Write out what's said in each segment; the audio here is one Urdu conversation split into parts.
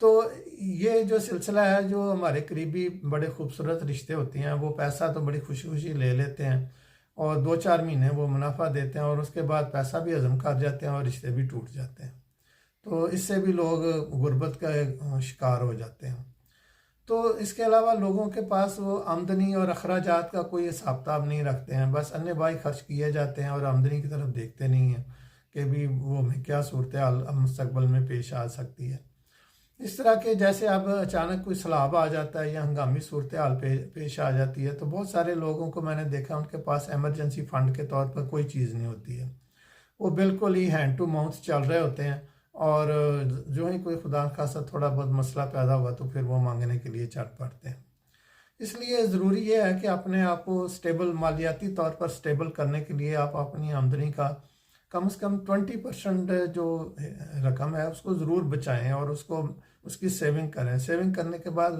تو یہ جو سلسلہ ہے، جو ہمارے قریبی بڑے خوبصورت رشتے ہوتے ہیں، وہ پیسہ تو بڑی خوشی خوشی لے لیتے ہیں اور 2-4 مہینے وہ منافع دیتے ہیں، اور اس کے بعد پیسہ بھی ہضم کر جاتے ہیں اور رشتے بھی ٹوٹ جاتے ہیں۔ تو اس سے بھی لوگ غربت کا شکار ہو جاتے ہیں۔ تو اس کے علاوہ لوگوں کے پاس وہ آمدنی اور اخراجات کا کوئی حساب کتاب نہیں رکھتے ہیں، بس انے بائی خرچ کیے جاتے ہیں اور آمدنی کی طرف دیکھتے نہیں ہیں کہ بھی وہ ہمیں کیا صورتحال مستقبل میں پیش آ سکتی ہے۔ اس طرح کے جیسے اب اچانک کوئی سیلاب آ جاتا ہے یا ہنگامی صورتحال پیش آ جاتی ہے، تو بہت سارے لوگوں کو میں نے دیکھا ان کے پاس ایمرجنسی فنڈ کے طور پر کوئی چیز نہیں ہوتی ہے، وہ بالکل ہی ہینڈ ٹو ماؤتھ چل رہے ہوتے ہیں، اور جو ہی کوئی خدا نخواستہ تھوڑا بہت مسئلہ پیدا ہوا تو پھر وہ مانگنے کے لیے چڑھ پڑتے ہیں۔ اس لیے ضروری یہ ہے کہ اپنے آپ کو سٹیبل، مالیاتی طور پر سٹیبل کرنے کے لیے آپ اپنی آمدنی کا کم از کم 20% جو رقم ہے اس کو ضرور بچائیں، اور اس کی سیونگ کریں۔ سیونگ کرنے کے بعد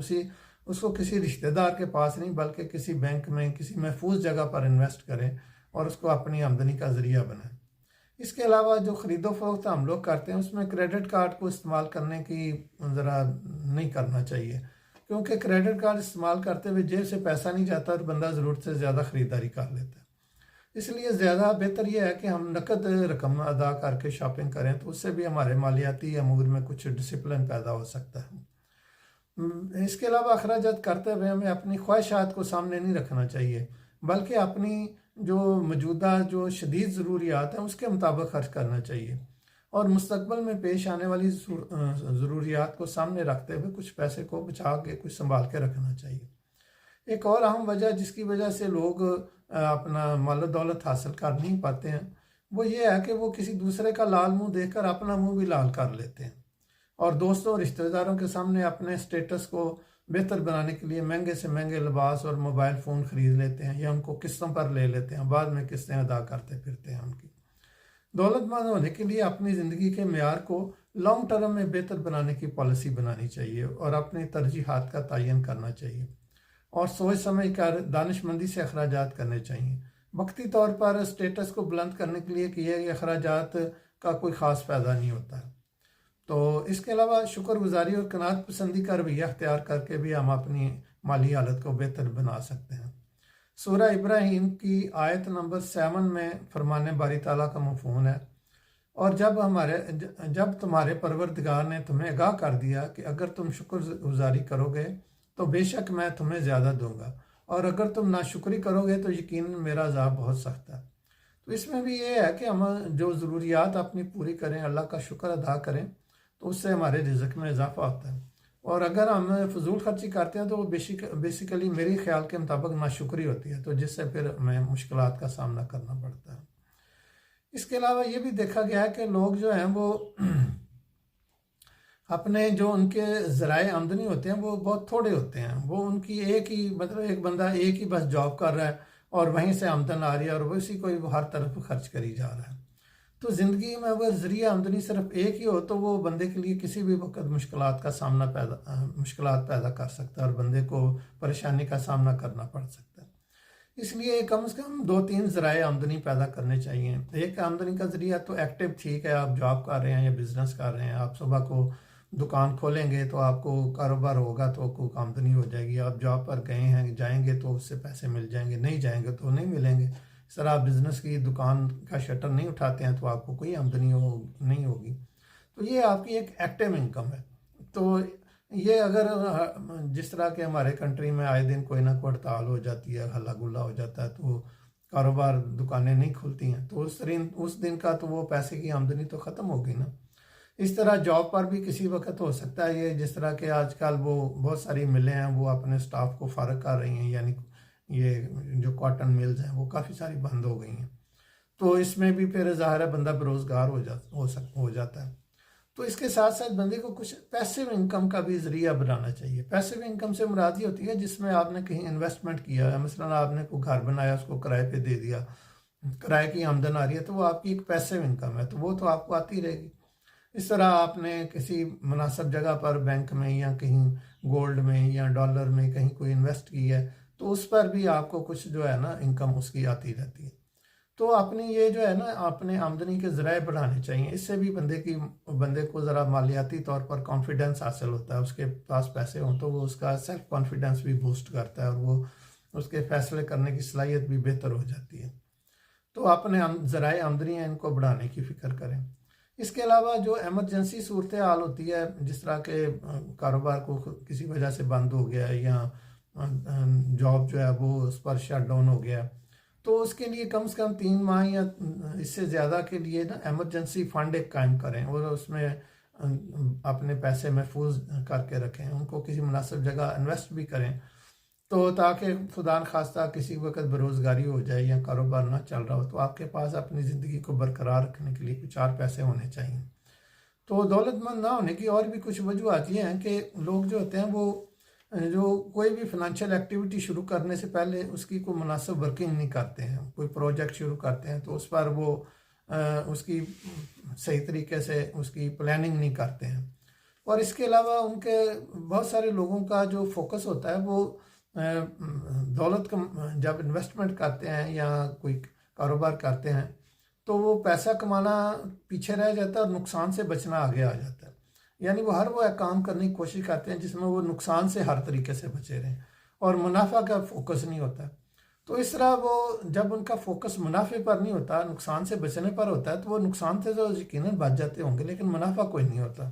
اس کو کسی رشتہ دار کے پاس نہیں بلکہ کسی بینک میں کسی محفوظ جگہ پر انویسٹ کریں اور اس کو اپنی آمدنی کا ذریعہ بنائیں۔ اس کے علاوہ جو خرید و فروخت ہم لوگ کرتے ہیں اس میں کریڈٹ کارڈ کو استعمال کرنے کی ذرا نہیں کرنا چاہیے، کیونکہ کریڈٹ کارڈ استعمال کرتے ہوئے جیب سے پیسہ نہیں جاتا اور بندہ ضرورت سے زیادہ خریداری کر لیتا ہے۔ اس لیے زیادہ بہتر یہ ہے کہ ہم نقد رقم ادا کر کے شاپنگ کریں، تو اس سے بھی ہمارے مالیاتی امور میں کچھ ڈسپلن پیدا ہو سکتا ہے۔ اس کے علاوہ اخراجات کرتے ہوئے ہمیں اپنی خواہشات کو سامنے نہیں رکھنا چاہیے، بلکہ اپنی جو موجودہ جو شدید ضروریات ہیں اس کے مطابق خرچ کرنا چاہیے، اور مستقبل میں پیش آنے والی ضروریات کو سامنے رکھتے ہوئے کچھ پیسے کو بچا کے کچھ سنبھال کے رکھنا چاہیے۔ ایک اور اہم وجہ جس کی وجہ سے لوگ اپنا مال و دولت حاصل کر نہیں پاتے ہیں، وہ یہ ہے کہ وہ کسی دوسرے کا لال منہ دیکھ کر اپنا منہ بھی لال کر لیتے ہیں، اور دوستوں اور رشتہ داروں کے سامنے اپنے سٹیٹس کو بہتر بنانے کے لیے مہنگے سے مہنگے لباس اور موبائل فون خرید لیتے ہیں یا ان کو قسطوں پر لے لیتے ہیں، بعد میں قسطیں ادا کرتے پھرتے ہیں۔ ان کی دولت مند ہونے کے لیے اپنی زندگی کے معیار کو لانگ ٹرم میں بہتر بنانے کی پالیسی بنانی چاہیے اور اپنی ترجیحات کا تعین کرنا چاہیے، اور سوچ سمجھ کر دانش مندی سے اخراجات کرنے چاہیے۔ وقتی طور پر سٹیٹس کو بلند کرنے کے لیے کیے گئے اخراجات کا کوئی خاص فائدہ نہیں ہوتا ہے۔ تو اس کے علاوہ شکر گزاری اور قناعت پسندی کا رویہ اختیار کر کے بھی ہم اپنی مالی حالت کو بہتر بنا سکتے ہیں۔ سورہ ابراہیم کی آیت نمبر 7 میں فرمان باری تعالیٰ کا مفہوم ہے، اور جب تمہارے پروردگار نے تمہیں آگاہ کر دیا کہ اگر تم شکر گزاری کرو گے تو بے شک میں تمہیں زیادہ دوں گا، اور اگر تم ناشکری کرو گے تو یقیناً میرا عذاب بہت سخت ہے۔ تو اس میں بھی یہ ہے کہ ہم جو ضروریات اپنی پوری کریں، اللہ کا شکر ادا کریں، تو اس سے ہمارے رزق میں اضافہ ہوتا ہے، اور اگر ہم فضول خرچی کرتے ہیں تو وہ بیسیکلی میری خیال کے مطابق ناشکری ہوتی ہے، تو جس سے پھر ہمیں مشکلات کا سامنا کرنا پڑتا ہے۔ اس کے علاوہ یہ بھی دیکھا گیا ہے کہ لوگ جو ہیں وہ اپنے جو ان کے ذرائع آمدنی ہوتے ہیں وہ بہت تھوڑے ہوتے ہیں، وہ ان کی ایک بندہ ایک ہی بس جاب کر رہا ہے اور وہیں سے آمدن آ رہی ہے اور اسی کو وہ ہر طرف خرچ کری جا رہا ہے۔ تو زندگی میں اگر ذریعہ آمدنی صرف ایک ہی ہو تو وہ بندے کے لیے کسی بھی وقت مشکلات پیدا کر سکتا ہے اور بندے کو پریشانی کا سامنا کرنا پڑ سکتا ہے۔ اس لیے کم از کم 2-3 ذرائع آمدنی پیدا کرنے چاہیے۔ ایک آمدنی کا ذریعہ تو ایکٹیو ٹھیک ہے، آپ جاب کر رہے ہیں یا بزنس کر رہے ہیں، آپ صبح کو دکان کھولیں گے تو آپ کو کاروبار ہوگا تو آپ کو آمدنی ہو جائے گی، آپ جاب پر جائیں گے تو اس سے پیسے مل جائیں گے، نہیں جائیں گے تو نہیں ملیں گے۔ اس طرح آپ بزنس کی دکان کا شٹر نہیں اٹھاتے ہیں تو آپ کو کوئی آمدنی نہیں ہوگی، تو یہ آپ کی ایک ایکٹیو انکم ہے۔ تو یہ اگر جس طرح کے ہمارے کنٹری میں آئے دن کوئی نہ کوئی ہڑتال ہو جاتی ہے، ہلا گلا ہو جاتا ہے، تو کاروبار دکانیں نہیں کھلتی ہیں، تو اس دن کا تو وہ پیسے کی آمدنی تو ختم ہوگی نا۔ اس طرح جاب پر بھی کسی وقت ہو سکتا ہے، یہ جس طرح کہ آج کل وہ بہت ساری ملیں ہیں وہ اپنے سٹاف کو فارغ کر رہی ہیں، یعنی یہ جو کاٹن ملز ہیں وہ کافی ساری بند ہو گئی ہیں، تو اس میں بھی پھر ظاہر ہے بندہ بے روزگار ہو جاتا ہے۔ تو اس کے ساتھ ساتھ بندے کو کچھ پیسیو انکم کا بھی ذریعہ بنانا چاہیے۔ پیسیو انکم سے مراد یہ ہوتی ہے جس میں آپ نے کہیں انویسٹمنٹ کیا ہے، مثلا آپ نے کوئی گھر بنایا، اس کو کرائے پہ دے دیا، کرائے کی آمدن آ رہی ہے، تو وہ آپ کی ایک پیسیو انکم ہے، تو وہ تو آپ کو آتی رہے گی۔ اس طرح آپ نے کسی مناسب جگہ پر بینک میں یا کہیں گولڈ میں یا ڈالر میں کہیں کوئی انویسٹ کی ہے، تو اس پر بھی آپ کو کچھ جو ہے نا انکم اس کی آتی رہتی ہے۔ تو اپنی یہ جو ہے نا اپنے آمدنی کے ذرائع بڑھانے چاہیے. اس سے بھی بندے کو ذرا مالیاتی طور پر کانفیڈنس حاصل ہوتا ہے. اس کے پاس پیسے ہوں تو وہ اس کا سیلف کانفیڈنس بھی بوسٹ کرتا ہے اور وہ اس کے فیصلے کرنے کی صلاحیت بھی بہتر ہو جاتی ہے. تو اپنے ذرائع آمدنی ہیں ان کو بڑھانے کی فکر کریں. اس کے علاوہ جو ایمرجنسی صورتحال ہوتی ہے، جس طرح کہ کاروبار کو کسی وجہ سے بند ہو گیا ہے یا جاب جو ہے وہ اس پر شٹ ڈاؤن ہو گیا، تو اس کے لیے کم سے کم 3 ماہ یا اس سے زیادہ کے لیے نا ایمرجنسی فنڈ ایک قائم کریں اور اس میں اپنے پیسے محفوظ کر کے رکھیں، ان کو کسی مناسب جگہ انویسٹ بھی کریں، تو تاکہ خدا نخواستہ کسی وقت بےروزگاری ہو جائے یا کاروبار نہ چل رہا ہو تو آپ کے پاس اپنی زندگی کو برقرار رکھنے کے لیے کچھ 4 پیسے ہونے چاہیے. تو دولت مند نہ ہونے کی اور بھی کچھ وجوہات یہ ہیں کہ لوگ جو ہوتے ہیں وہ جو کوئی بھی فنانشیل ایکٹیویٹی شروع کرنے سے پہلے اس کی کوئی مناسب ورکنگ نہیں کرتے ہیں. کوئی پروجیکٹ شروع کرتے ہیں تو اس پر وہ اس کی صحیح طریقے سے اس کی پلاننگ نہیں کرتے ہیں. اور اس کے علاوہ ان کے بہت سارے لوگوں کا جو فوکس ہوتا ہے وہ دولت کا جب انویسٹمنٹ کرتے ہیں یا کوئی کاروبار کرتے ہیں تو وہ پیسہ کمانا پیچھے رہ جاتا ہے اور نقصان سے بچنا آگے آ جاتا ہے. یعنی وہ ہر وہ کام کرنے کی کوشش کرتے ہیں جس میں وہ نقصان سے ہر طریقے سے بچے رہیں اور منافع کا فوکس نہیں ہوتا. تو اس طرح وہ جب ان کا فوکس منافع پر نہیں ہوتا، نقصان سے بچنے پر ہوتا ہے، تو وہ نقصان سے تو یقیناً بچ جاتے ہوں گے لیکن منافع کوئی نہیں ہوتا.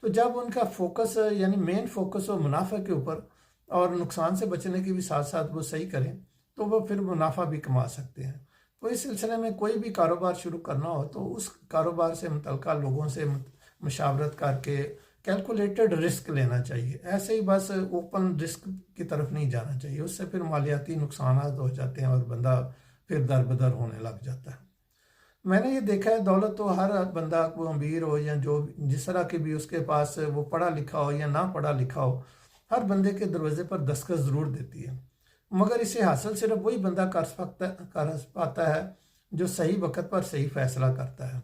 تو جب ان کا فوکس یعنی مین فوکس ہو منافع کے اوپر اور نقصان سے بچنے کی بھی ساتھ ساتھ وہ صحیح کریں تو وہ پھر منافع بھی کما سکتے ہیں. تو اس سلسلے میں کوئی بھی کاروبار شروع کرنا ہو تو اس کاروبار سے متعلقہ لوگوں سے مشاورت کر کے کیلکولیٹڈ رسک لینا چاہیے. ایسے ہی بس اوپن رسک کی طرف نہیں جانا چاہیے، اس سے پھر مالیاتی نقصانات ہو جاتے ہیں اور بندہ پھر در بدر ہونے لگ جاتا ہے. میں نے یہ دیکھا ہے دولت تو ہر بندہ کو امیر ہو یا جو جس طرح کے بھی اس کے پاس وہ پڑھا لکھا ہو یا نہ پڑھا لکھا ہو، ہر بندے کے دروازے پر دستخط ضرور دیتی ہے. مگر اسے حاصل صرف وہی بندہ کر پاتا ہے جو صحیح وقت پر صحیح فیصلہ کرتا ہے،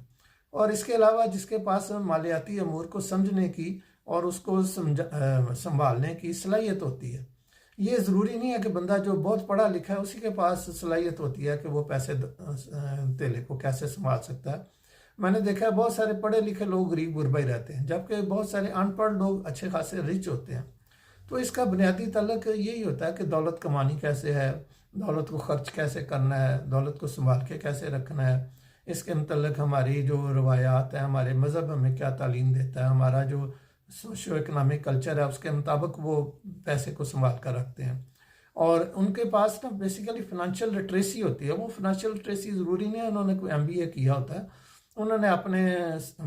اور اس کے علاوہ جس کے پاس مالیاتی امور کو سمجھنے کی اور اس کو سنبھالنے کی صلاحیت ہوتی ہے. یہ ضروری نہیں ہے کہ بندہ جو بہت پڑھا لکھا ہے اسی کے پاس صلاحیت ہوتی ہے کہ وہ پیسے تیلے کو کیسے سنبھال سکتا ہے. میں نے دیکھا ہے بہت سارے پڑھے لکھے لوگ غریب غربا ہی رہتے ہیں جبکہ بہت سارے ان پڑھ لوگ اچھے خاصے رچ ہوتے ہیں. تو اس کا بنیادی تعلق یہی ہوتا ہے کہ دولت کمانی کیسے ہے، دولت کو خرچ کیسے کرنا ہے، دولت کو سنبھال کے کیسے رکھنا ہے. اس کے متعلق ہماری جو روایات ہیں، ہمارے مذہب ہمیں کیا تعلیم دیتا ہے، ہمارا جو سوشو اکنامک کلچر ہے اس کے مطابق وہ پیسے کو سنبھال کر رکھتے ہیں. اور ان کے پاس نا بیسیکلی فنانشیل لٹریسی ہوتی ہے. وہ فنانشیل لٹریسی ضروری نہیں ہے انہوں نے کوئی MBA کیا ہوتا ہے، انہوں نے اپنے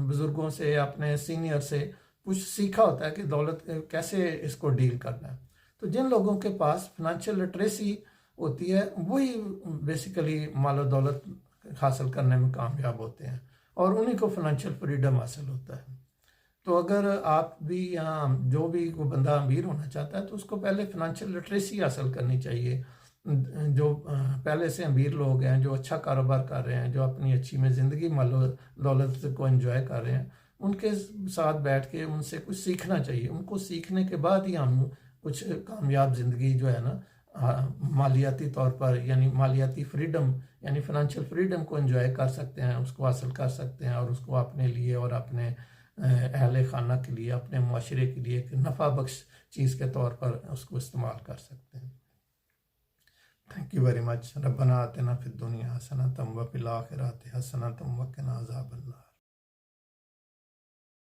بزرگوں سے اپنے سینئر سے کچھ سیکھا ہوتا ہے کہ دولت کیسے اس کو ڈیل کرنا ہے. تو جن لوگوں کے پاس فنانشیل لٹریسی ہوتی ہے وہی بیسیکلی مال و دولت حاصل کرنے میں کامیاب ہوتے ہیں اور انہی کو فنانشیل فریڈم حاصل ہوتا ہے. تو اگر آپ بھی یہاں جو بھی کوئی بندہ امیر ہونا چاہتا ہے تو اس کو پہلے فنانشیل لٹریسی حاصل کرنی چاہیے. جو پہلے سے امیر لوگ ہیں، جو اچھا کاروبار کر رہے ہیں، جو اپنی اچھی میں زندگی مال و دولت کو انجوائے کر رہے ہیں، ان کے ساتھ بیٹھ کے ان سے کچھ سیکھنا چاہیے. ان کو سیکھنے کے بعد ہی ہم کچھ کامیاب زندگی جو ہے نا مالیاتی طور پر یعنی مالیاتی فریڈم یعنی فنانشیل فریڈم کو انجوائے کر سکتے ہیں، اس کو حاصل کر سکتے ہیں اور اس کو اپنے لیے اور اپنے اہل خانہ کے لیے، اپنے معاشرے کے لیے ایک نفع بخش چیز کے طور پر اس کو استعمال کر سکتے ہیں. Thank you very much. ربنا آتنا فی الدنیا حسنۃ وفی الآخرۃ حسنۃ وقنا عذاب النار.